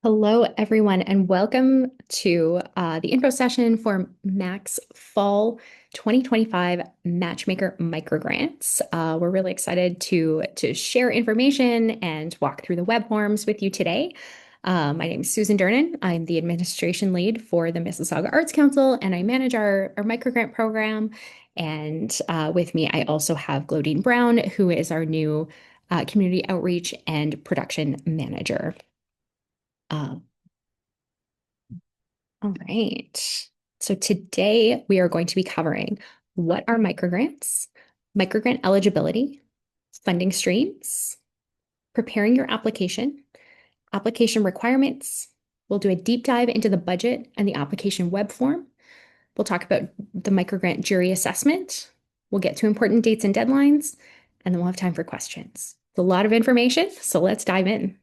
Hello, everyone, and welcome to the intro session for Mac's Fall 2025 Matchmaker MicroGrants. We're really excited to share information and walk through the web forms with you today. My name is Susan Dernan. I'm the administration lead for the Mississauga Arts Council, and I manage our microgrant program. And with me, I also have Glodine Brown, who is our new community outreach and production manager. Uh, All right. So today we are going to be covering what are microgrants, microgrant eligibility, funding streams, preparing your application, application requirements. We'll do a deep dive into the budget and the application web form. We'll talk about the microgrant jury assessment. We'll get to important dates and deadlines, and then we'll have time for questions. It's a lot of information, so let's dive in.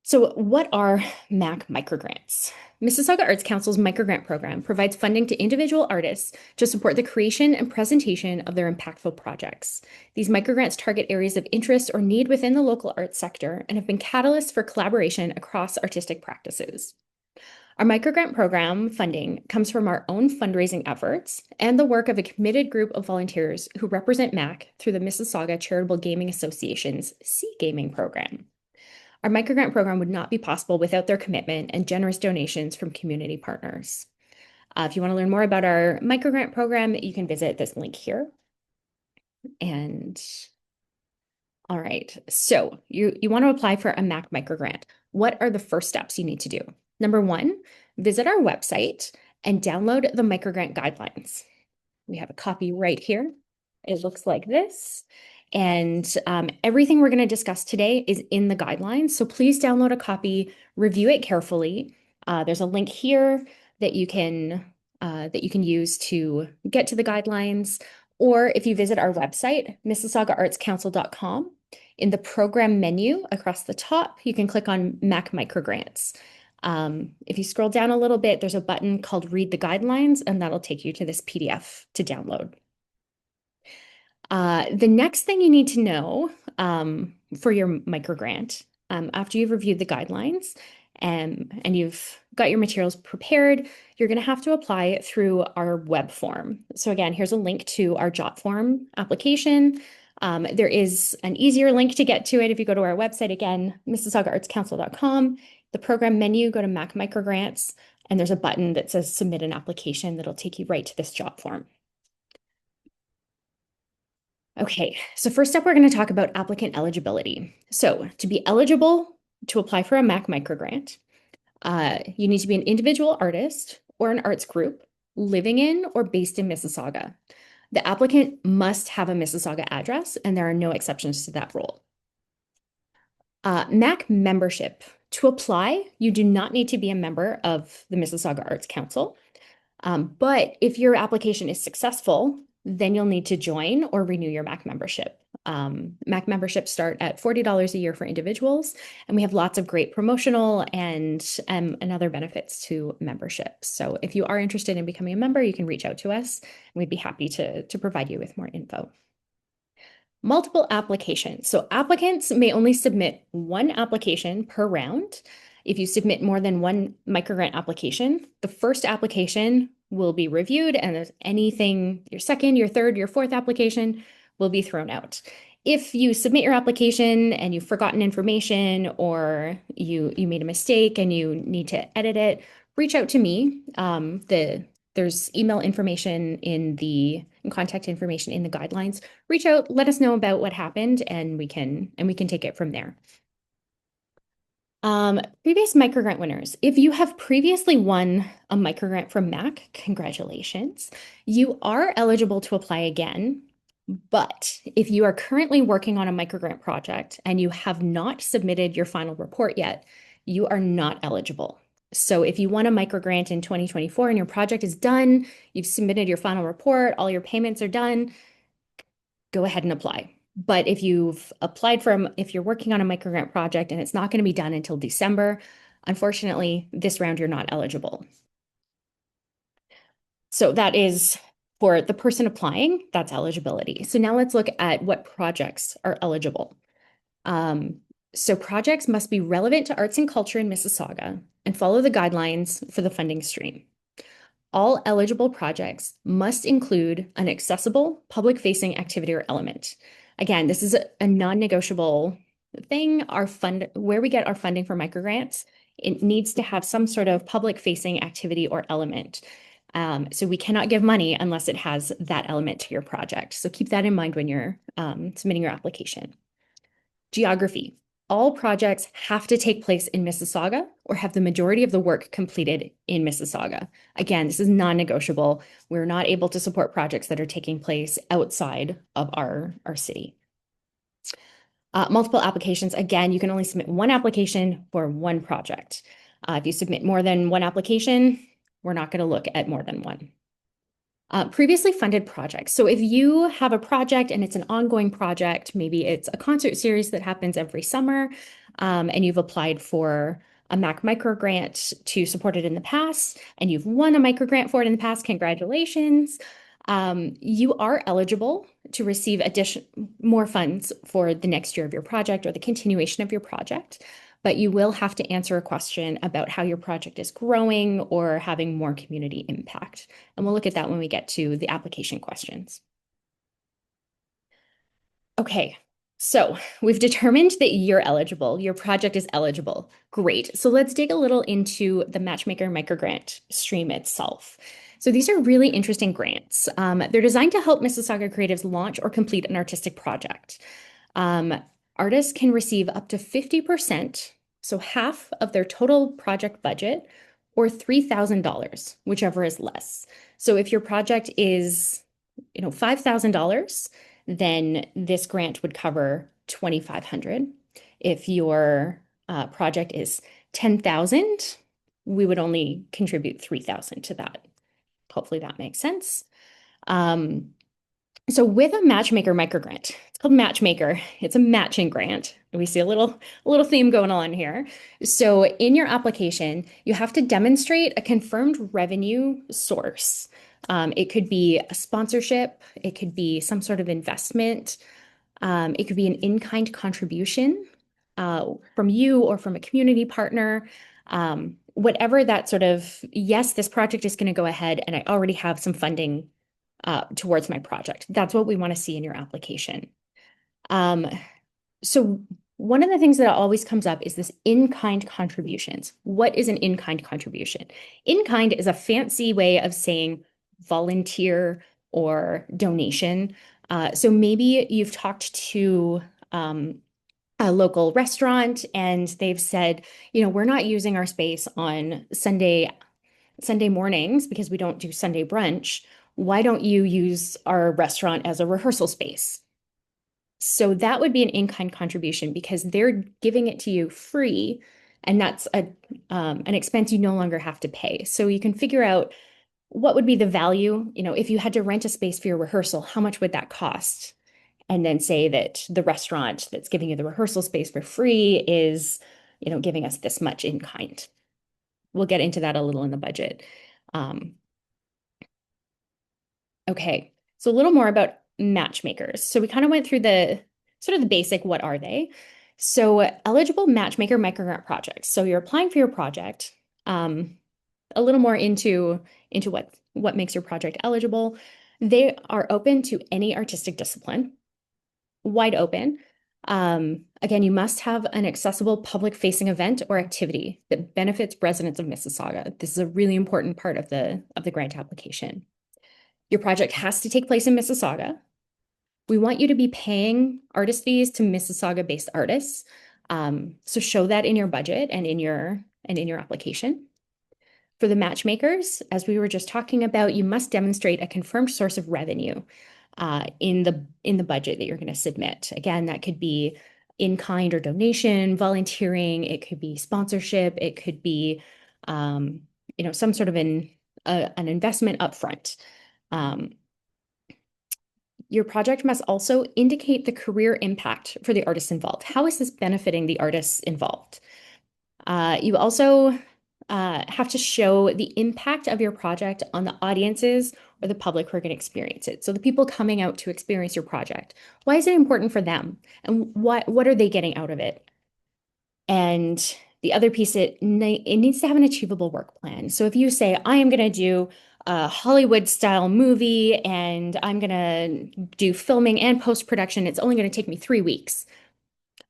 So what are MAC microgrants? Mississauga Arts Council's MicroGrant Program provides funding to individual artists to support the creation and presentation of their impactful projects. These microgrants target areas of interest or need within the local arts sector and have been catalysts for collaboration across artistic practices. Our MicroGrant Program funding comes from our own fundraising efforts and the work of a committed group of volunteers who represent MAC through the Mississauga Charitable Gaming Association's C-Gaming program. Our microgrant program would not be possible without their commitment and generous donations from community partners. If you want to learn more about our microgrant program, you can visit this link here. And all right, so you want to apply for a MAC microgrant. What are the first steps you need to do? Number one, visit our website and download the microgrant guidelines. We have a copy right here. It looks like this. And everything we're going to discuss today is in the guidelines. So please download a copy, review it carefully. There's a link here that you can use to get to the guidelines. Or if you visit our website, mississaugaartscouncil.com, in the program menu across the top, you can click on MAC Microgrants. If you scroll down a little bit, there's a button called Read the Guidelines, and that'll take you to this PDF to download. The next thing you need to know for your microgrant, after you've reviewed the guidelines and you've got your materials prepared, you're going to have to apply through our web form. So again, here's a link to our jot form application. There is an easier link to get to it if you go to our website again, mississaugaartscouncil.com. The program menu, go to Mac Microgrants, and there's a button that says Submit an Application that'll take you right to this jot form. Okay, so first up, we're going to talk about applicant eligibility. So to be eligible to apply for a MAC microgrant, you need to be an individual artist or an arts group living in or based in Mississauga. The applicant must have a Mississauga address, and there are no exceptions to that rule. MAC membership. To apply, you do not need to be a member of the Mississauga Arts Council. But if your application is successful, then you'll need to join or renew your MAC membership. MAC memberships start at $40 a year for individuals, and we have lots of great promotional and other benefits to memberships. So if you are interested in becoming a member, you can reach out to us, and we'd be happy to provide you with more info. Multiple applications. So applicants may only submit one application per round. If you submit more than one microgrant application, the first application will be reviewed, and if anything, your second, your third, your fourth application will be thrown out. If you submit your application and you've forgotten information or you made a mistake and you need to edit it, reach out to me. There's email information and contact information in the guidelines. Reach out, let us know about what happened, and we can take it from there. Previous microgrant winners. If you have previously won a microgrant from MAC, congratulations. You are eligible to apply again, but if you are currently working on a microgrant project and you have not submitted your final report yet, you are not eligible. So if you won a microgrant in 2024 and your project is done, you've submitted your final report, all your payments are done, go ahead and apply. But if you've applied if you're working on a microgrant project and it's not going to be done until December, unfortunately, this round you're not eligible. So that is for the person applying, that's eligibility. So now let's look at what projects are eligible. So projects must be relevant to arts and culture in Mississauga and follow the guidelines for the funding stream. All eligible projects must include an accessible public-facing activity or element. Again, this is a non-negotiable thing. Where we get our funding for microgrants, it needs to have some sort of public-facing activity or element. So we cannot give money unless it has that element to your project. So keep that in mind when you're submitting your application. Geography. All projects have to take place in Mississauga or have the majority of the work completed in Mississauga. Again, this is non-negotiable. We're not able to support projects that are taking place outside of our city. Multiple applications. Again, you can only submit one application for one project. If you submit more than one application, we're not going to look at more than one. Previously funded projects. So if you have a project and it's an ongoing project, maybe it's a concert series that happens every summer, and you've applied for a MAC microgrant to support it in the past, and you've won a microgrant for it in the past, congratulations. You are eligible to receive more funds for the next year of your project or the continuation of your project, but you will have to answer a question about how your project is growing or having more community impact. And we'll look at that when we get to the application questions. Okay, so we've determined that you're eligible. Your project is eligible. Great. So let's dig a little into the Matchmaker MicroGrant stream itself. So these are really interesting grants. They're designed to help Mississauga creatives launch or complete an artistic project. Artists can receive up to 50%, so half of their total project budget, or $3,000, whichever is less. So if your project is, $5,000, then this grant would cover $2,500. If your project is $10,000, we would only contribute $3,000 to that. Hopefully that makes sense. So with a Matchmaker microgrant, it's called Matchmaker. It's a matching grant. We see a little theme going on here. So in your application, you have to demonstrate a confirmed revenue source. It could be a sponsorship. It could be some sort of investment. It could be an in-kind contribution from you or from a community partner. Whatever that sort of, yes, this project is going to go ahead and I already have some funding towards my project. That's what we want to see in your application. So one of the things that always comes up is this in-kind contributions. What is an in-kind contribution? In-kind is a fancy way of saying volunteer or donation. So maybe you've talked to a local restaurant and they've said, we're not using our space on Sunday mornings because we don't do Sunday brunch. Why don't you use our restaurant as a rehearsal space? So that would be an in-kind contribution because they're giving it to you free, and that's an expense you no longer have to pay. So you can figure out what would be the value, if you had to rent a space for your rehearsal, how much would that cost? And then say that the restaurant that's giving you the rehearsal space for free is, giving us this much in kind. We'll get into that a little in the budget. Okay, so a little more about matchmakers. So we kind of went through the sort of the basic, what are they? So eligible Matchmaker microgrant projects. So you're applying for your project, a little more into what makes your project eligible. They are open to any artistic discipline, wide open. Again, you must have an accessible public-facing event or activity that benefits residents of Mississauga. This is a really important part of the grant application. Your project has to take place in Mississauga. We want you to be paying artist fees to Mississauga-based artists. So show that in your budget and in your application. For the matchmakers, as we were just talking about, you must demonstrate a confirmed source of revenue in the budget that you're going to submit. Again, that could be in-kind or donation, volunteering. It could be sponsorship. It could be some sort of an investment upfront. Your project must also indicate the career impact for the artists involved. How is this benefiting the artists involved? You also have to show the impact of your project on the audiences or the public who are going to experience it. So the people coming out to experience your project. Why is it important for them? And what are they getting out of it? And the other piece, it needs to have an achievable work plan. So if you say, I am going to do a Hollywood style movie and I'm going to do filming and post-production, it's only going to take me 3 weeks.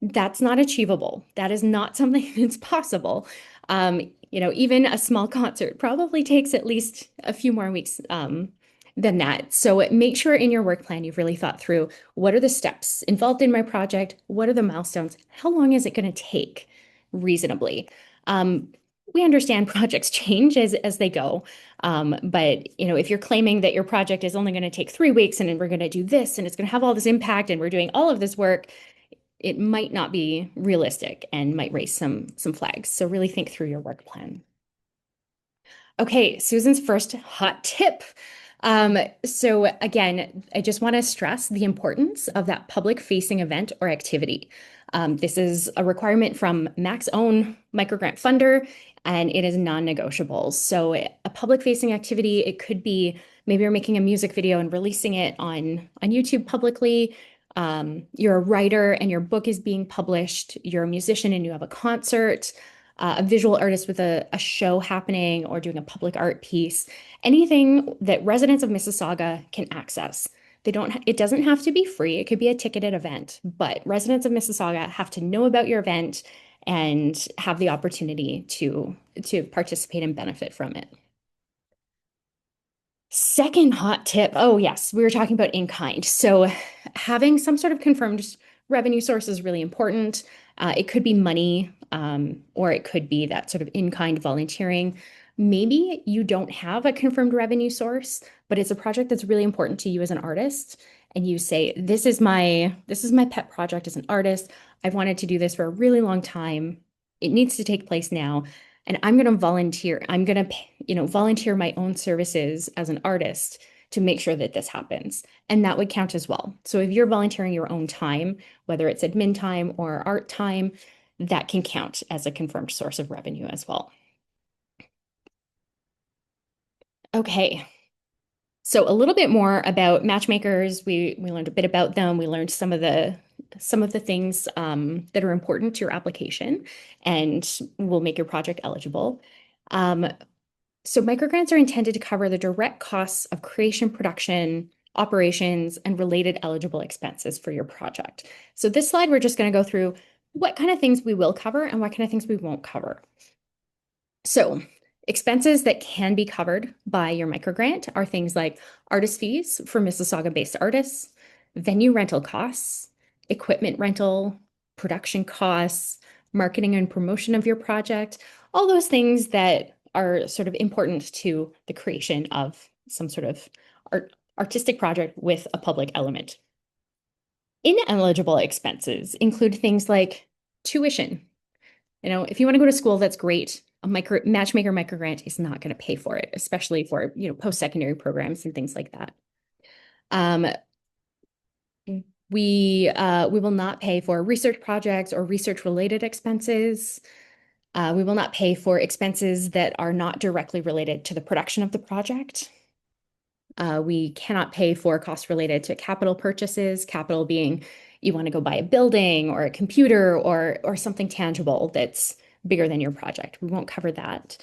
That's not achievable. That is not something that's possible. Even a small concert probably takes at least a few more weeks than that. So make sure in your work plan you've really thought through what are the steps involved in my project? What are the milestones? How long is it going to take reasonably? Um, we understand projects change as they go. But if you're claiming that your project is only going to take 3 weeks and then we're going to do this and it's going to have all this impact and we're doing all of this work, it might not be realistic and might raise some flags. So really think through your work plan. Okay, Susan's first hot tip. So again, I just want to stress the importance of that public-facing event or activity. This is a requirement from Mac's own microgrant funder, and it is non-negotiable. So a public-facing activity, it could be maybe you're making a music video and releasing it on YouTube publicly. You're a writer and your book is being published. You're a musician and you have a concert, a visual artist with a show happening or doing a public art piece, anything that residents of Mississauga can access. It doesn't have to be free. It could be a ticketed event, but residents of Mississauga have to know about your event and have the opportunity to participate and benefit from it. Second hot tip. Oh, yes, we were talking about in kind. So having some sort of confirmed revenue source is really important. It could be money, or it could be that sort of in kind volunteering. Maybe you don't have a confirmed revenue source, but it's a project that's really important to you as an artist. And you say, this is my pet project as an artist. I've wanted to do this for a really long time. It needs to take place now. And I'm going to volunteer. I'm going to, volunteer my own services as an artist to make sure that this happens. And that would count as well. So if you're volunteering your own time, whether it's admin time or art time, that can count as a confirmed source of revenue as well. Okay. So a little bit more about matchmakers. We learned a bit about them. We learned some of the things that are important to your application and will make your project eligible. So microgrants are intended to cover the direct costs of creation, production, operations, and related eligible expenses for your project. So this slide, we're just going to go through what kind of things we will cover and what kind of things we won't cover. So expenses that can be covered by your microgrant are things like artist fees for Mississauga-based artists, venue rental costs, equipment rental, production costs, marketing and promotion of your project, all those things that are sort of important to the creation of some sort of artistic project with a public element. Ineligible expenses include things like tuition. If you want to go to school, that's great. A Matchmaker MicroGrant is not going to pay for it, especially for, post-secondary programs and things like that. We will not pay for research projects or research-related expenses. We will not pay for expenses that are not directly related to the production of the project. We cannot pay for costs related to capital purchases, capital being you want to go buy a building or a computer or something tangible that's bigger than your project. We won't cover that.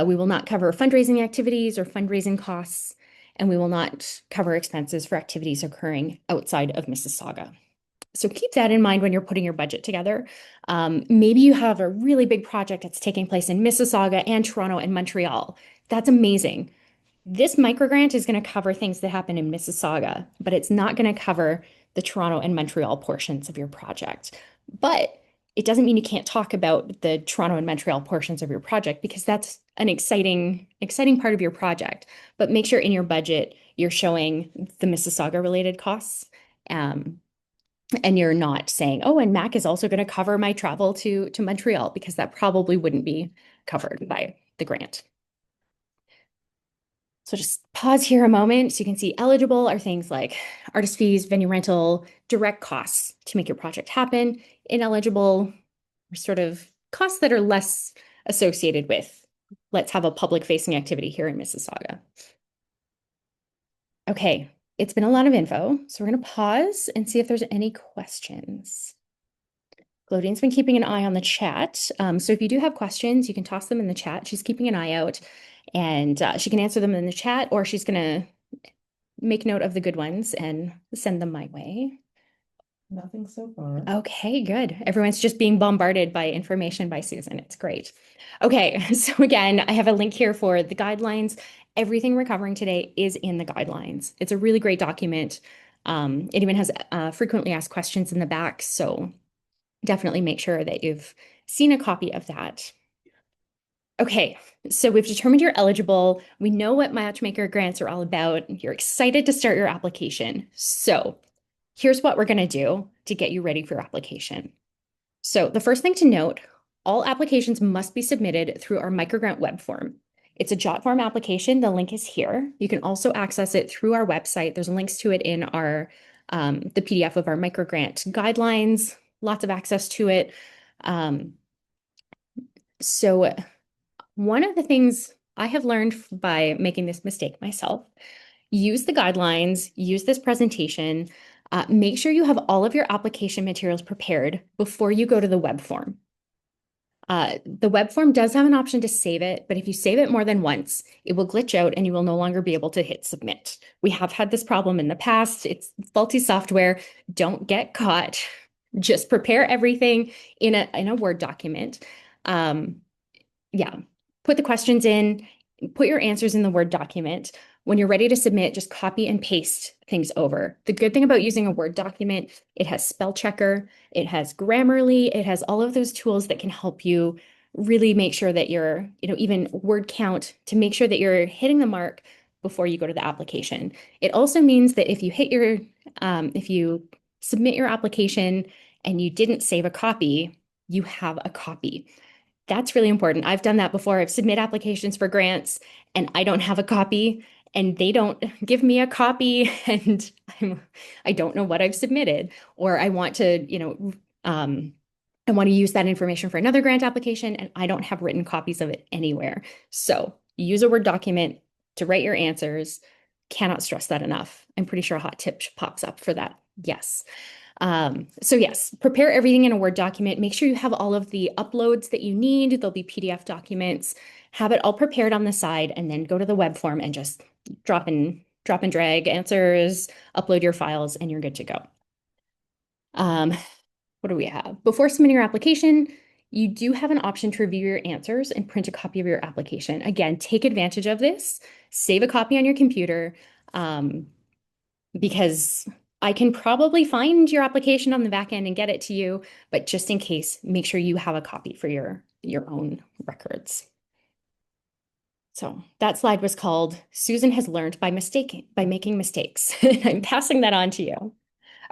We will not cover fundraising activities or fundraising costs, and we will not cover expenses for activities occurring outside of Mississauga. So keep that in mind when you're putting your budget together. Maybe you have a really big project that's taking place in Mississauga and Toronto and Montreal. That's amazing. This microgrant is going to cover things that happen in Mississauga, but it's not going to cover the Toronto and Montreal portions of your project. But it doesn't mean you can't talk about the Toronto and Montreal portions of your project because that's an exciting part of your project. But make sure in your budget you're showing the Mississauga related costs. And you're not saying, oh, and Mac is also going to cover my travel to Montreal because that probably wouldn't be covered by the grant. So just pause here a moment so you can see eligible are things like artist fees, venue rental, direct costs to make your project happen. Ineligible are sort of costs that are less associated with, let's have a public facing activity here in Mississauga. Okay, it's been a lot of info, so we're going to pause and see if there's any questions. Claudine's been keeping an eye on the chat. So if you do have questions, you can toss them in the chat. She's keeping an eye out and she can answer them in the chat, or she's going to make note of the good ones and send them my way. Nothing so far. Okay, good. Everyone's just being bombarded by information by Susan. It's great. Okay, so again, I have a link here for the guidelines. Everything we're covering today is in the guidelines. It's a really great document. It even has frequently asked questions in the back, so definitely make sure that you've seen a copy of that. Okay, so we've determined you're eligible. We know what Matchmaker grants are all about. You're excited to start your application. So here's what we're going to do to get you ready for your application. So the first thing to note, all applications must be submitted through our MicroGrant web form. It's a JotForm application. The link is here. You can also access it through our website. There's links to it in our the PDF of our MicroGrant guidelines, lots of access to it. So one of the things I have learned by making this mistake myself, use the guidelines, use this presentation, make sure you have all of your application materials prepared before you go to the web form. The web form does have an option to save it, but if you save it more than once, it will glitch out and you will no longer be able to hit submit. We have had this problem in the past. It's faulty software. Don't get caught. Just prepare everything in a Word document. Yeah, put the questions in, put your answers in the Word document. When you're ready to submit, just copy and paste things over. The good thing about using a Word document, it has spell checker, it has Grammarly, it has all of those tools that can help you really make sure that you're, even word count to make sure that you're hitting the mark before you go to the application. It also means that if you submit your application and you didn't save a copy, you have a copy. That's really important. I've done that before. I've submitted applications for grants and I don't have a copy and they don't give me a copy and I don't know what I've submitted, or I want to, I want to use that information for another grant application and I don't have written copies of it anywhere. So use a Word document to write your answers. Cannot stress that enough. I'm pretty sure a hot tip pops up for that. Yes. So yes, prepare everything in a Word document. Make sure you have all of the uploads that you need. There'll be PDF documents. Have it all prepared on the side and then go to the web form and just drop and drag answers, upload your files, and you're good to go. What do we have? Before submitting your application, you do have an option to review your answers and print a copy of your application. Again, take advantage of this. Save a copy on your computer because I can probably find your application on the back end and get it to you, but just in case, make sure you have a copy for your own records. So that slide was called Susan has learned by making mistakes. I'm passing that on to you.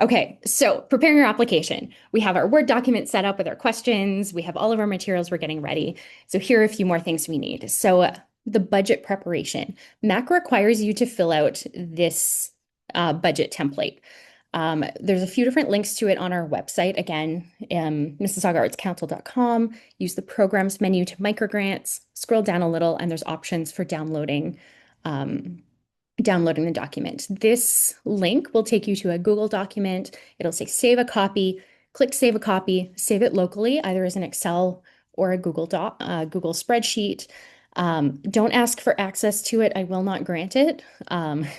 Okay, so preparing your application. We have our Word document set up with our questions. We have all of our materials we're getting ready. So here are a few more things we need. So the budget preparation. MAC requires you to fill out this budget template. There's a few different links to it on our website. Again, MississaugaArtsCouncil.com. Use the programs menu to MicroGrants. Scroll down a little and there's options for downloading the document. This link will take you to a Google document. It'll say save a copy. Click save a copy, save it locally, either as an Excel or a Google spreadsheet. Don't ask for access to it. I will not grant it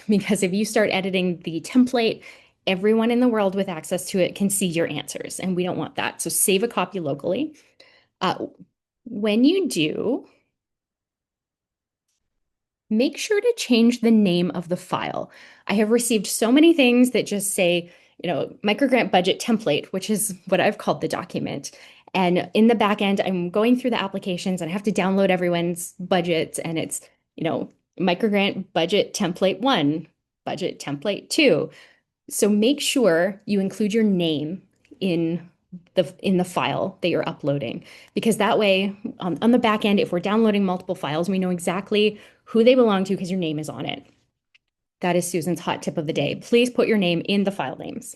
because if you start editing the template, everyone in the world with access to it can see your answers, and we don't want that. So save a copy locally. When you do, make sure to change the name of the file. I have received so many things that just say, MicroGrant budget template, which is what I've called the document. And in the back end, I'm going through the applications and I have to download everyone's budgets and it's, MicroGrant budget template 1, budget template 2. So make sure you include your name in the file that you're uploading, because that way on the back end, if we're downloading multiple files, we know exactly who they belong to because your name is on it. That is Susan's hot tip of the day. Please put your name in the file names.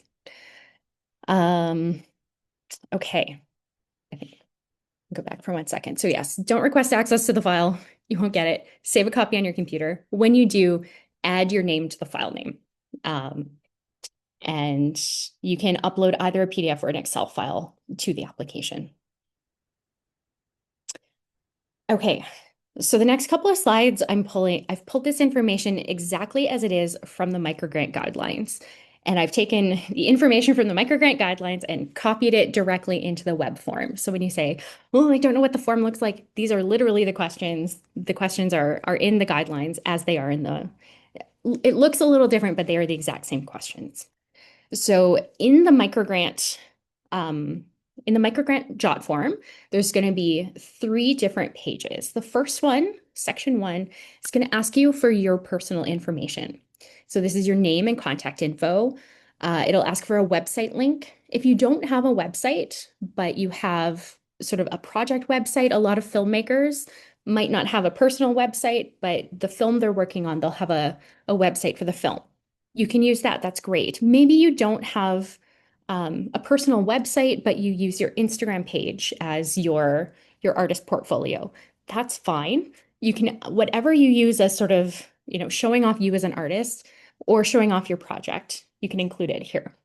Okay. I think go back for 1 second. So yes, don't request access to the file. You won't get it. Save a copy on your computer. When you do, add your name to the file name. And you can upload either a PDF or an Excel file to the application. Okay, so the next couple of slides I've pulled this information exactly as it is from the microgrant guidelines. And I've taken the information from the microgrant guidelines and copied it directly into the web form. So when you say, oh, I don't know what the form looks like, these are literally the questions. The questions are in the guidelines as they are in the, it looks a little different, but they are the exact same questions. So um, in the microgrant jot form, there's going to be 3 different pages. The first one, section 1, is going to ask you for your personal information. So this is your name and contact info. It'll ask for a website link. If you don't have a website, but you have sort of a project website, a lot of filmmakers might not have a personal website, but the film they're working on, they'll have a website for the film. You can use that. That's great. Maybe you don't have a personal website, but you use your Instagram page as your artist portfolio. That's fine. You can whatever you use as sort of, showing off you as an artist or showing off your project, you can include it here.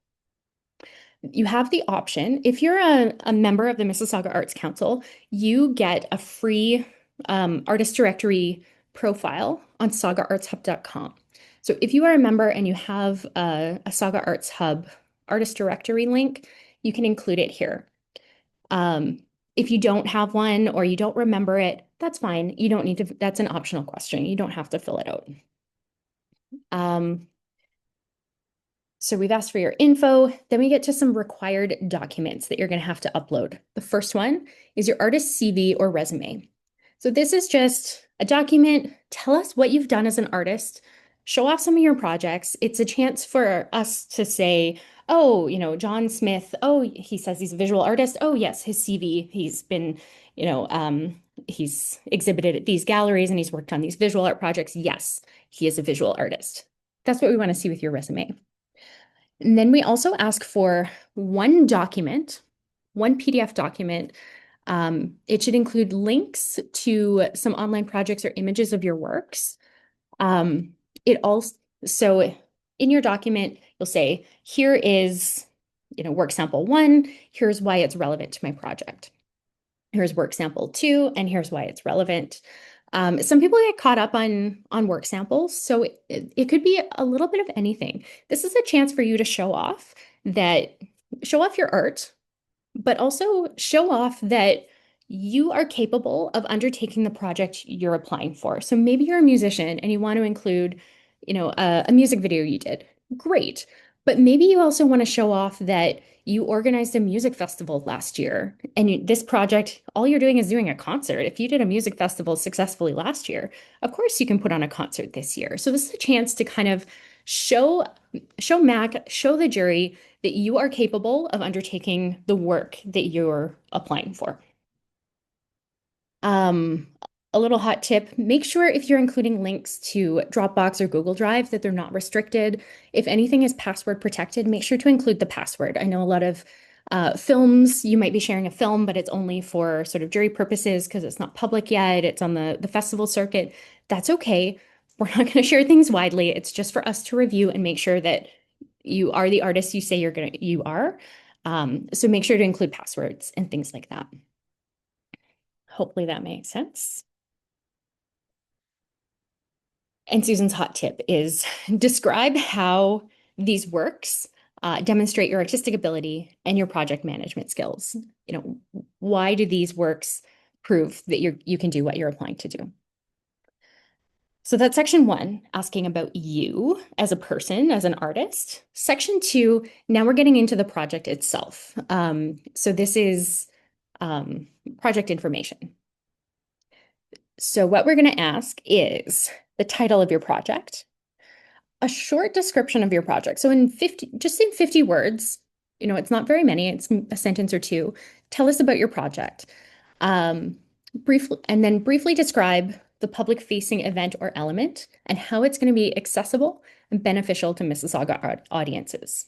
You have the option, if you're a member of the Mississauga Arts Council, you get a free artist directory profile on sagaartshub.com. So if you are a member and you have a Saga Arts Hub artist directory link, you can include it here. If you don't have one or you don't remember it, that's fine. You don't need to, that's an optional question. You don't have to fill it out. So we've asked for your info. Then we get to some required documents that you're going to have to upload. The first one is your artist CV or resume. So this is just a document. Tell us what you've done as an artist. Show off some of your projects. It's a chance for us to say, oh, John Smith, oh, he says he's a visual artist. Oh, yes, his CV, he's been, he's exhibited at these galleries and he's worked on these visual art projects. Yes, he is a visual artist. That's what we want to see with your resume. And then we also ask for one document, one PDF document. It should include links to some online projects or images of your works. It also, so in your document, you'll say, here is, work sample 1, here's why it's relevant to my project. Here's work sample 2, and here's why it's relevant. Some people get caught up on work samples, so it could be a little bit of anything. This is a chance for you to show off your art, but also show off that you are capable of undertaking the project you're applying for. So maybe you're a musician and you want to include, a music video you did. Great. But maybe you also want to show off that you organized a music festival last year and this project, all you're doing is doing a concert. If you did a music festival successfully last year, of course you can put on a concert this year. So this is a chance to kind of show the jury that you are capable of undertaking the work that you're applying for. A little hot tip, make sure if you're including links to Dropbox or Google Drive that they're not restricted. If anything is password protected, make sure to include the password. I know a lot of films, you might be sharing a film, but it's only for sort of jury purposes because it's not public yet. It's on the festival circuit. That's okay. We're not going to share things widely. It's just for us to review and make sure that you are the artist you say you are. So make sure to include passwords and things like that. Hopefully that makes sense. And Susan's hot tip is describe how these works demonstrate your artistic ability and your project management skills. Why do these works prove that you can do what you're applying to do? So that's section 1, asking about you as a person, as an artist. Section 2, now we're getting into the project itself. So this is project information. So what we're going to ask is the title of your project, a short description of your project. So in 50 words, it's not very many, it's a sentence or 2. Tell us about your project. Briefly describe the public-facing event or element and how it's going to be accessible and beneficial to Mississauga audiences.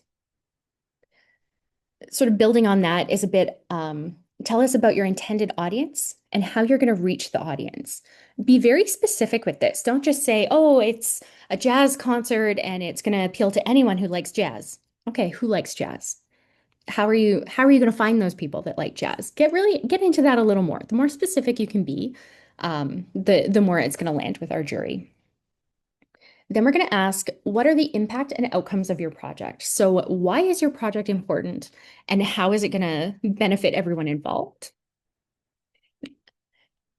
Sort of building on that is a bit, tell us about your intended audience and how you're going to reach the audience. Be very specific with this. Don't just say, oh, it's a jazz concert and it's going to appeal to anyone who likes jazz. Okay, who likes jazz? how are you going to find those people that like jazz? Get into that a little more. The more specific you can be, the more it's going to land with our jury. Then we're going to ask, what are the impact and outcomes of your project? So why is your project important and how is it going to benefit everyone involved?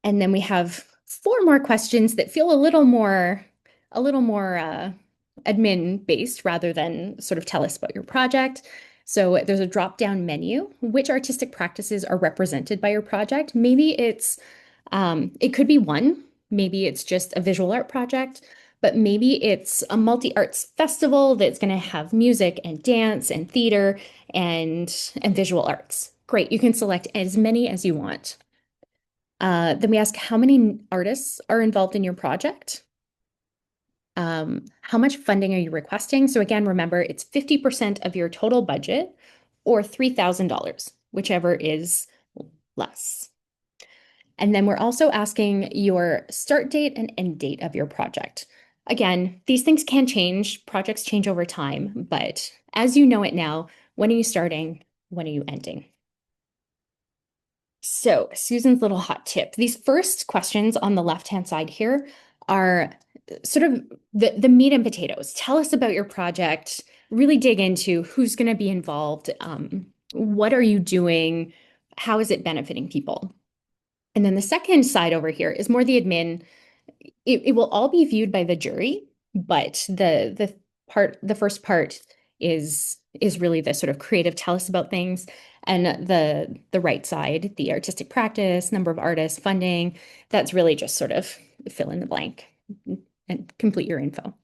And then we have four more questions that feel a little more admin based rather than sort of tell us about your project. So there's a drop-down menu. Which artistic practices are represented by your project? Maybe it could be one, maybe it's just a visual art project, but maybe it's a multi-arts festival that's going to have music and dance and theater and visual arts. Great, you can select as many as you want. Then we ask how many artists are involved in your project. How much funding are you requesting? So again, remember, it's 50% of your total budget or $3,000, whichever is less. And then we're also asking your start date and end date of your project. Again, these things can change, projects change over time, but as you know it now, when are you starting? When are you ending? So, Susan's little hot tip. These first questions on the left-hand side here are sort of the meat and potatoes. Tell us about your project, really dig into who's going to be involved, what are you doing, how is it benefiting people? And then the second side over here is more the admin. It will all be viewed by the jury, but the first part is really the sort of creative tell us about things. And the right side, the artistic practice, number of artists, funding, that's really just sort of fill in the blank and complete your info.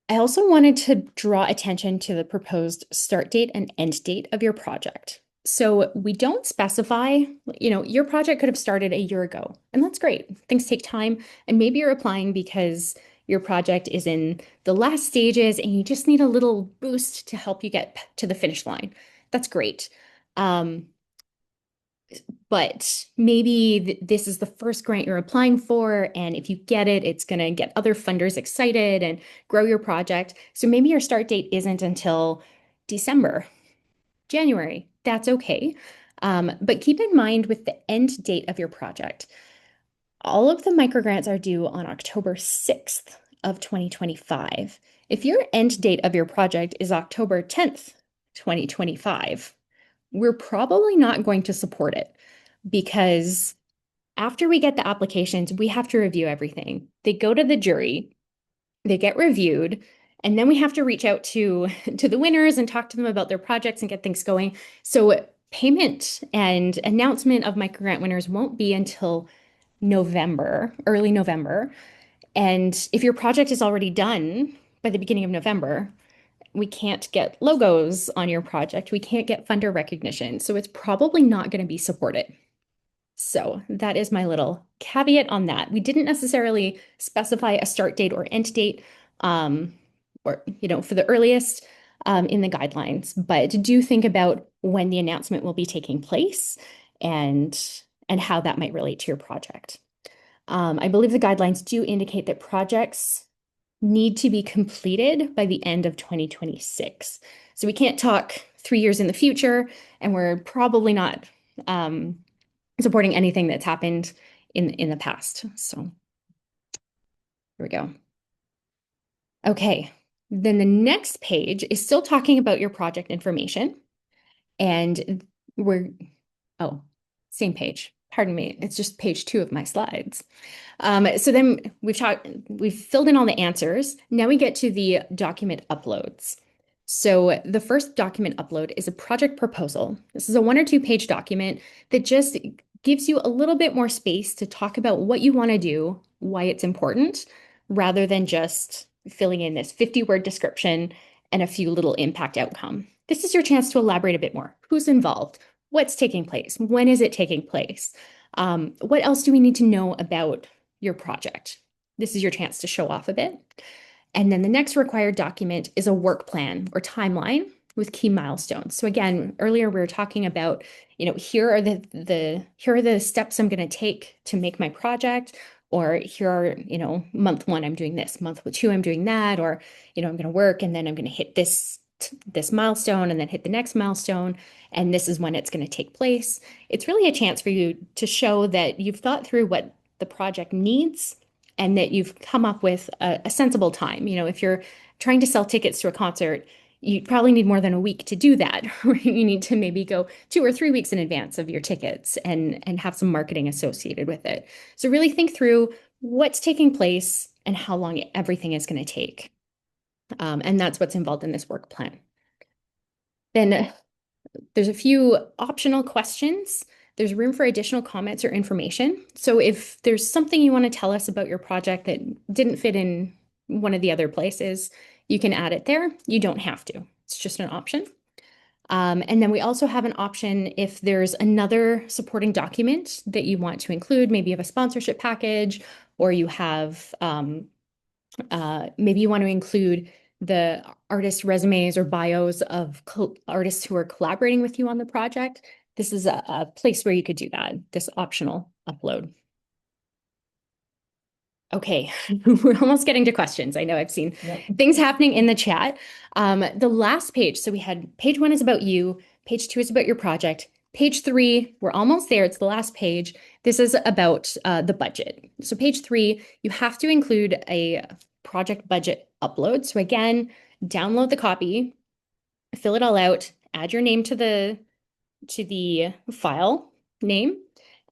I also wanted to draw attention to the proposed start date and end date of your project. So we don't specify, your project could have started a year ago, and that's great. Things take time, and maybe you're applying because your project is in the last stages and you just need a little boost to help you get to the finish line. That's great. But maybe this is the first grant you're applying for, and if you get it, it's going to get other funders excited and grow your project. So maybe your start date isn't until December, January. That's okay. But keep in mind with the end date of your project, all of the microgrants are due on October 6th of 2025. If your end date of your project is October 10th, 2025, we're probably not going to support it because after we get the applications, we have to review everything. They go to the jury, they get reviewed, and then we have to reach out to the winners and talk to them about their projects and get things going. So payment and announcement of microgrant winners won't be until November, early November. And if your project is already done by the beginning of November, we can't get logos on your project. We can't get funder recognition. So it's probably not going to be supported. So that is my little caveat on that. We didn't necessarily specify a start date or end date, for the earliest in the guidelines, but do think about when the announcement will be taking place and how that might relate to your project. I believe the guidelines do indicate that projects need to be completed by the end of 2026. So we can't talk 3 years in the future, and we're probably not supporting anything that's happened in the past. So here we go. Okay, then the next page is still talking about your project information. And same page. Pardon me, it's just page 2 of my slides. So then we've filled in all the answers. Now we get to the document uploads. So the first document upload is a project proposal. This is a 1 or 2 page document that just gives you a little bit more space to talk about what you want to do, why it's important, rather than just filling in this 50-word description and a few little impact outcome. This is your chance to elaborate a bit more. Who's involved? What's taking place? When is it taking place? What else do we need to know about your project? This is your chance to show off a bit. And then the next required document is a work plan or timeline with key milestones. So again, earlier we were talking about, here are the steps I'm going to take to make my project, or here are, month 1, I'm doing this, month 2, I'm doing that, or, I'm going to work and then I'm going to hit this this milestone and then hit the next milestone, and this is when it's going to take place. It's really a chance for you to show that you've thought through what the project needs and that you've come up with a sensible time. If you're trying to sell tickets to a concert, you probably need more than a week to do that. You need to maybe go 2 or 3 weeks in advance of your tickets and have some marketing associated with it. So really think through what's taking place and how long everything is going to take. And that's what's involved in this work plan. Then there's a few optional questions. There's room for additional comments or information. So if there's something you want to tell us about your project that didn't fit in one of the other places, you can add it there. You don't have to. It's just an option. And then we also have an option if there's another supporting document that you want to include. Maybe you have a sponsorship package, or you have maybe you want to include the artist resumes or bios of artists who are collaborating with you on the project. This is a place where you could do that, this optional upload. Okay, we're almost getting to questions. I know I've seen things happening in the chat. The last page, so we had page 1 is about you, page 2 is about your project, page 3, we're almost there, it's the last page. This is about the budget. So page 3, you have to include a project budget upload. So again, download the copy, fill it all out, add your name to the file name,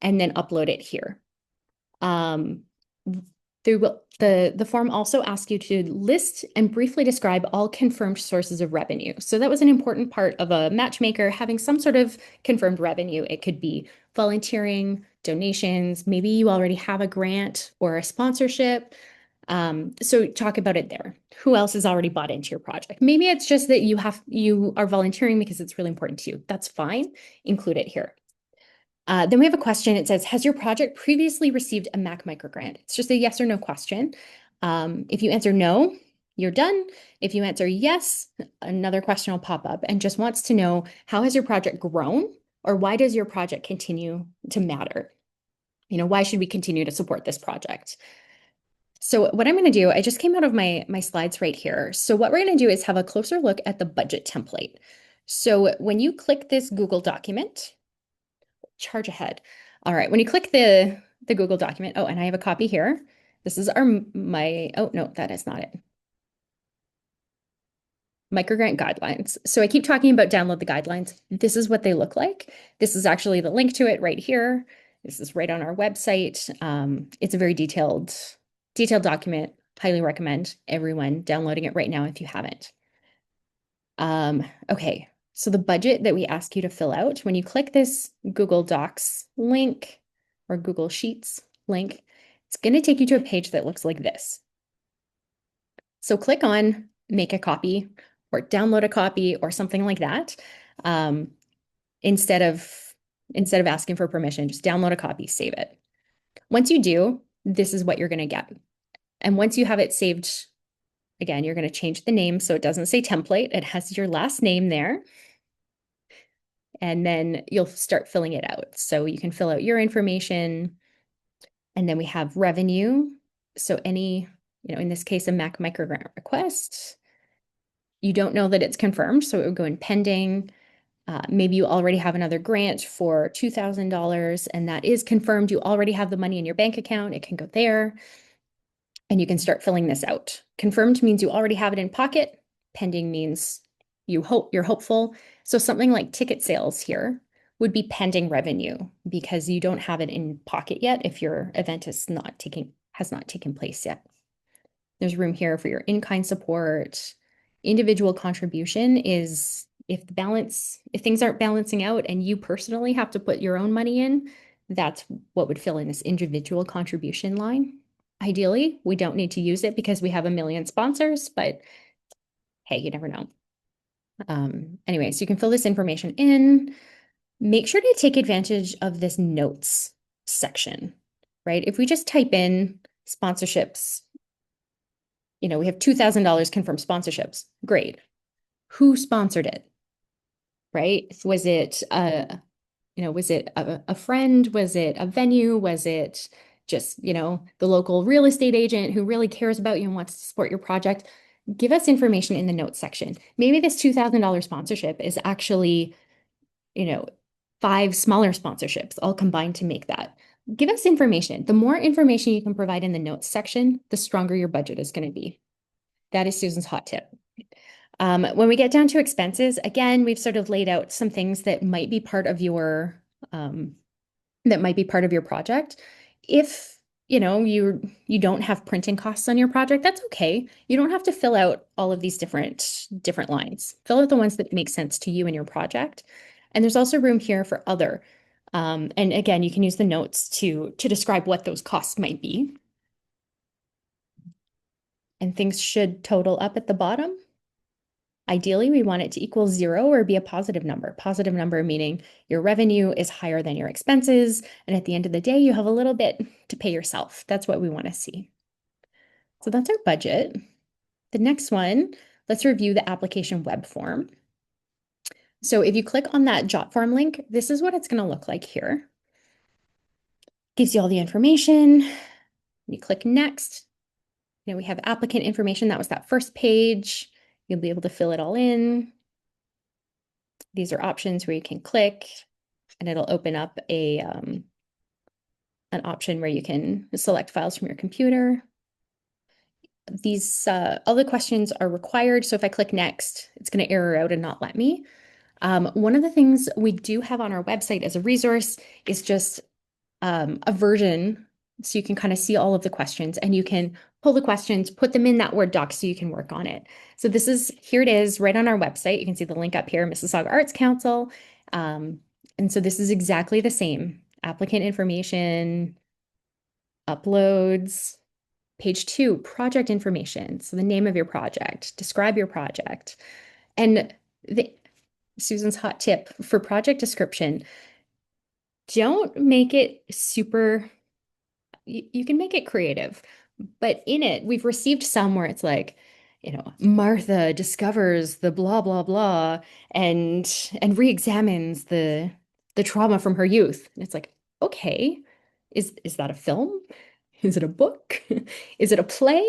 and then upload it here. The form also asks you to list and briefly describe all confirmed sources of revenue. So that was an important part of a matchmaker, having some sort of confirmed revenue. It could be volunteering, donations, maybe you already have a grant or a sponsorship. So talk about it there. Who else has already bought into your project? Maybe it's just that you are volunteering because it's really important to you. That's fine. Include it here. Then we have a question. It says, has your project previously received a Mac microgrant? It's just a yes or no question. If you answer no, you're done. If you answer yes, another question will pop up and just wants to know, how has your project grown, or why does your project continue to matter? Why should we continue to support this project? So what I'm going to do, I just came out of my slides right here. So what we're going to do is have a closer look at the budget template. So when you click this Google document, charge ahead. All right, when you click the Google document, oh, and I have a copy here. This is oh no, that is not it. MicroGrant guidelines. So I keep talking about download the guidelines. This is what they look like. This is actually the link to it right here. This is right on our website. It's a very detailed document. Highly recommend everyone downloading it right now if you haven't. Okay, so the budget that we ask you to fill out, when you click this Google Docs link or Google Sheets link, it's going to take you to a page that looks like this. So click on make a copy or download a copy or something like that. Instead of asking for permission, just download a copy, save it. Once you do, this is what you're going to get. And once you have it saved, again, you're going to change the name so it doesn't say template. It has your last name there. And then you'll start filling it out. So you can fill out your information. And then we have revenue. So any, in this case, a Mac microgrant request. You don't know that it's confirmed, so it would go in pending. Maybe you already have another grant for $2,000 and that is confirmed. You already have the money in your bank account. It can go there. And you can start filling this out. Confirmed means you already have it in pocket. Pending means you're hopeful. So something like ticket sales here would be pending revenue because you don't have it in pocket yet if your event has not taken place yet. There's room here for your in-kind support. Individual contribution is if things aren't balancing out and you personally have to put your own money in, that's what would fill in this individual contribution line. Ideally, we don't need to use it because we have a million sponsors, but hey, you never know. Anyway, so you can fill this information in. Make sure to take advantage of this notes section, right? If we just type in sponsorships, we have $2,000 confirmed sponsorships. Great. Who sponsored it, right? Was it a friend? Was it a venue? Was it just, the local real estate agent who really cares about you and wants to support your project? give us information in the notes section. Maybe this $2,000 sponsorship is actually, you know, 5 smaller sponsorships all combined to make that. Give us information. The more information you can provide in the notes section, the stronger your budget is going to be. That is Susan's hot tip. When we get down to expenses, again, we've sort of laid out some things that might be part of your project. If you don't have printing costs on your project, that's okay. You don't have to fill out all of these different lines. Fill out the ones that make sense to you and your project. And there's also room here for other. And again, you can use the notes to describe what those costs might be. And things should total up at the bottom. Ideally, we want it to equal 0 or be a positive number. Positive number meaning your revenue is higher than your expenses. And at the end of the day, you have a little bit to pay yourself. That's what we want to see. So that's our budget. The next one, let's review the application web form. So if you click on that Jotform link, this is what it's going to look like here. Gives you all the information. You click next. We have applicant information. That was that first page. You'll be able to fill it all in. These are options where you can click and it'll open up an option where you can select files from your computer. These all the questions are required. So if I click next, it's going to error out and not let me. One of the things we do have on our website as a resource is just a version so you can kind of see all of the questions and you can pull the questions, put them in that Word doc so you can work on it. So here it is right on our website. You can see the link up here, Mississauga Arts Council. And so this is exactly the same. Applicant information, uploads, page 2, project information. So the name of your project, describe your project. And Susan's hot tip for project description, don't make it super, you can make it creative, but in it, we've received some where it's like, Martha discovers the blah, blah, blah, and re-examines the trauma from her youth. And it's like, okay, is that a film? Is it a book? Is it a play?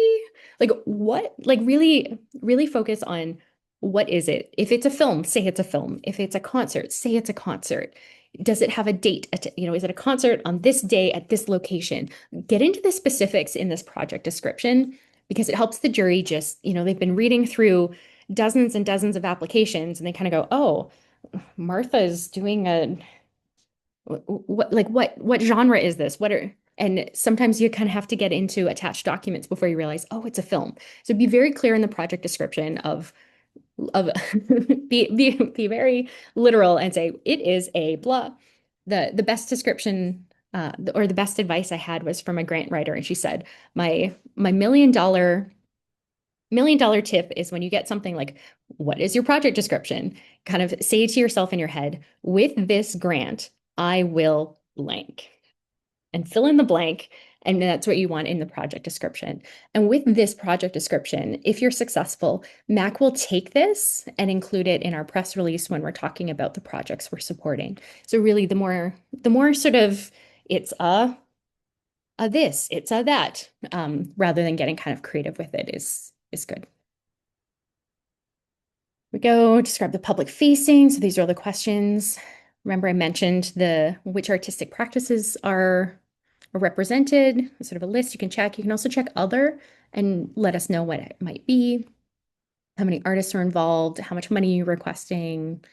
Like what? Like really, really focus on what is it? If it's a film, say it's a film. If it's a concert, say it's a concert. Does it have a date? Is it a concert on this day at this location? Get into the specifics in this project description because it helps the jury just, they've been reading through dozens and dozens of applications and they kind of go, oh, Martha's doing what genre is this? And sometimes you kind of have to get into attached documents before you realize, oh, it's a film. So be very clear in the project description of be very literal and say it is a blah. The best description or the best advice I had was from a grant writer, and she said, my $1 million tip is when you get something like, what is your project description? Kind of say to yourself in your head, with this grant, I will blank. And fill in the blank. And that's what you want in the project description. And with this project description, if you're successful, Mac will take this and include it in our press release when we're talking about the projects we're supporting. So really, the more sort of it's a this, it's a that, rather than getting kind of creative with it is good. We go describe the public facing. So these are all the questions. Remember, I mentioned which artistic practices are represented, sort of a list you can check. You can also check other and let us know what it might be, how many artists are involved, how much money you're requesting,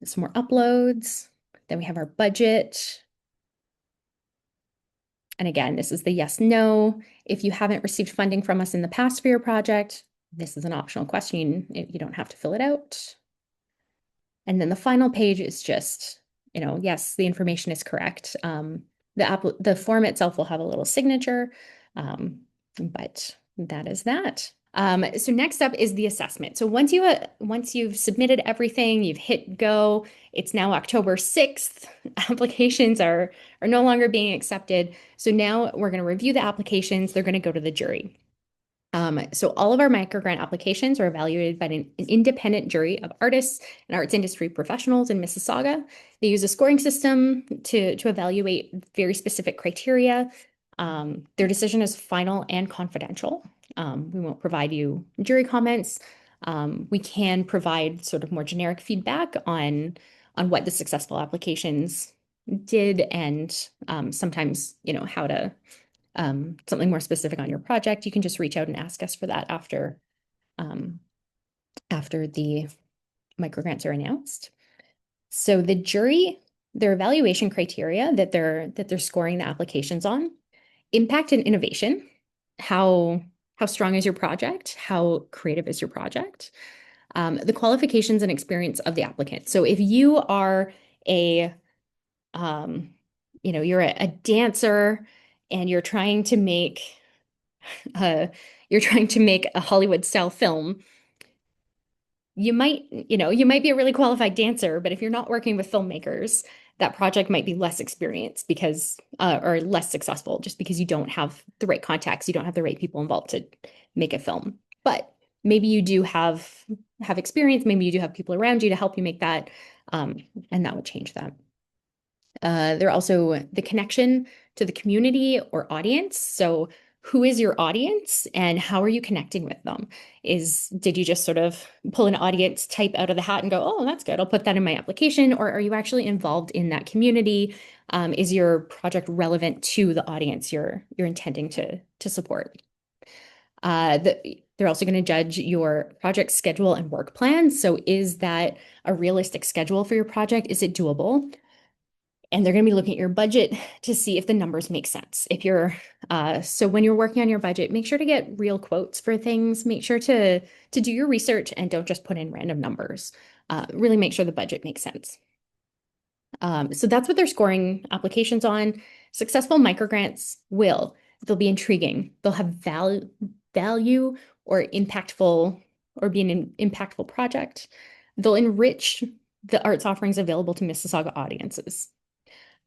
some more uploads. Then we have our budget. And again, this is the yes, no. If you haven't received funding from us in the past for your project, this is an optional question. You don't have to fill it out. And then the final page is just, yes, the information is correct. The form itself will have a little signature, but that is that. So next up is the assessment. So once you've submitted everything, you've hit go, it's now October 6th. Applications are no longer being accepted. So now we're going to review the applications. They're going to go to the jury. So all of our microgrant applications are evaluated by an independent jury of artists and arts industry professionals in Mississauga. They use a scoring system to evaluate very specific criteria. Their decision is final and confidential. We won't provide you jury comments. We can provide sort of more generic feedback on what the successful applications did and sometimes, how to something more specific on your project. You can just reach out and ask us for that um, after the microgrants are announced. So the jury, their evaluation criteria that they're scoring the applications on, impact and innovation. How strong is your project? How creative is your project? The qualifications and experience of the applicant. So if you are a um, you're a dancer and you're trying to make a Hollywood style film, you might be a really qualified dancer, but if you're not working with filmmakers, that project might be less experienced because or less successful just because you don't have the right contacts, you don't have the right people involved to make a film. But maybe you do have experience, maybe you do have people around you to help you make that, and that would change that. There are also the connection to the community or audience. So who is your audience and how are you connecting with them? Did you just sort of pull an audience type out of the hat and go, oh, that's good, I'll put that in my application? Or are you actually involved in that community? Is your project relevant to the audience you're intending to support? They're also going to judge your project schedule and work plan. So is that a realistic schedule for your project? Is it doable? And they're going to be looking at your budget to see if the numbers make sense. So when you're working on your budget, make sure to get real quotes for things. Make sure to do your research and don't just put in random numbers. Really make sure the budget makes sense. So that's what they're scoring applications on. Successful microgrants they'll be intriguing. They'll have value or impactful or be an impactful project. They'll enrich the arts offerings available to Mississauga audiences.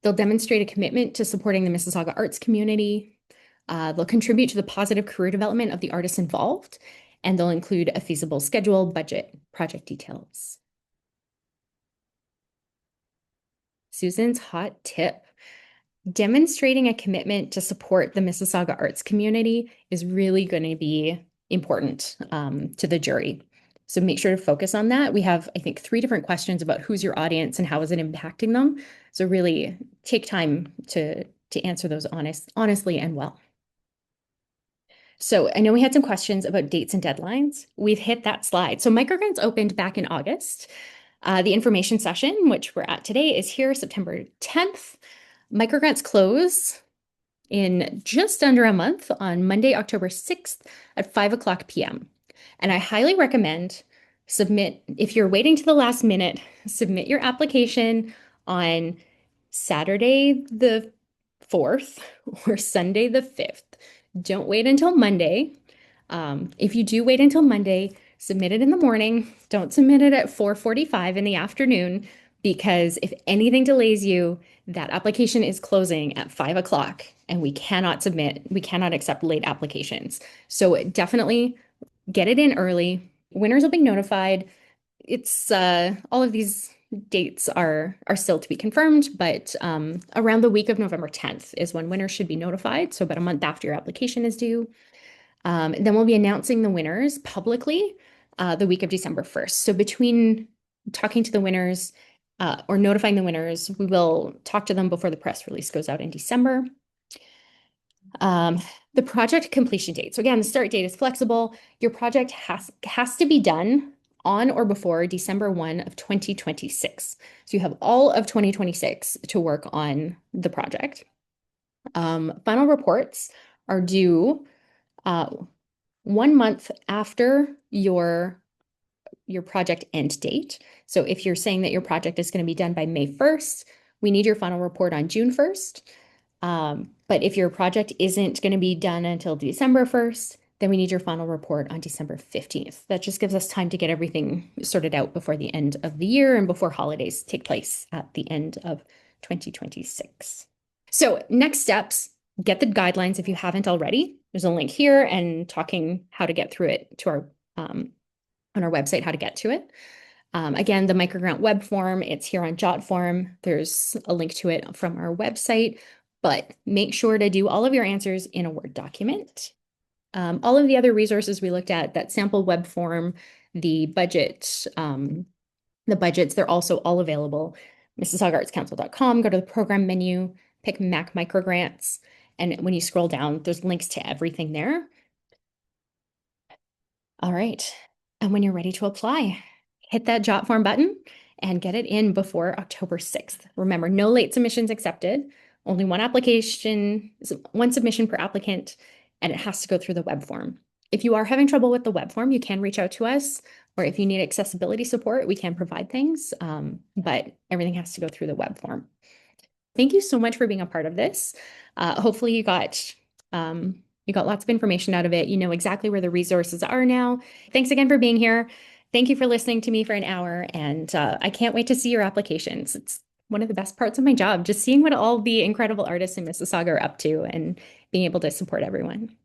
They'll demonstrate a commitment to supporting the Mississauga arts community. They'll contribute to the positive career development of the artists involved, and they'll include a feasible schedule, budget, project details. Susan's hot tip. Demonstrating a commitment to support the Mississauga arts community is really going to be important to the jury. So make sure to focus on that. We have, I think, 3 different questions about who's your audience and how is it impacting them. So really take time to answer those honestly and well. So I know we had some questions about dates and deadlines. We've hit that slide. So MicroGrants opened back in August. The information session, which we're at today, is here September 10th. MicroGrants close in just under a month on Monday, October 6th at 5:00 p.m. And I highly recommend if you're waiting to the last minute, submit your application on Saturday the 4th or Sunday the 5th. Don't wait until Monday. If you do wait until Monday, submit it in the morning. Don't submit it at 4:45 in the afternoon because if anything delays you, that application is closing at 5:00 and we cannot accept late applications. So definitely get it in early. Winners will be notified. It's all of these dates are still to be confirmed, but around the week of November 10th is when winners should be notified. So about a month after your application is due. Then we'll be announcing the winners publicly the week of December 1st. So between talking to the winners or notifying the winners, we will talk to them before the press release goes out in December. The project completion date. So again, the start date is flexible. Your project has to be done on or before December 1 of 2026. So you have all of 2026 to work on the project. Final reports are due 1 month after your project end date. So if you're saying that your project is going to be done by May 1st, we need your final report on June 1st. But if your project isn't going to be done until December 1st, then we need your final report on December 15th. That just gives us time to get everything sorted out before the end of the year and before holidays take place at the end of 2026. So next steps, get the guidelines if you haven't already. There's a link here and talking how to get through it to our on our website, how to get to it. Again, the MicroGrant web form, it's here on JotForm. There's a link to it from our website, but make sure to do all of your answers in a Word document. All of the other resources we looked at, that sample web form, the budget, the budgets, they're also all available. MississaugaArtsCouncil.com, go to the program menu, pick Mac MicroGrants, and when you scroll down, there's links to everything there. All right. And when you're ready to apply, hit that jot form button and get it in before October 6th. Remember, no late submissions accepted, only one application, one submission per applicant, and it has to go through the web form. If you are having trouble with the web form, you can reach out to us, or if you need accessibility support, we can provide things, but everything has to go through the web form. Thank you so much for being a part of this. Hopefully you got lots of information out of it. You know exactly where the resources are now. Thanks again for being here. Thank you for listening to me for an hour, and I can't wait to see your applications. It's one of the best parts of my job, just seeing what all the incredible artists in Mississauga are up to and being able to support everyone.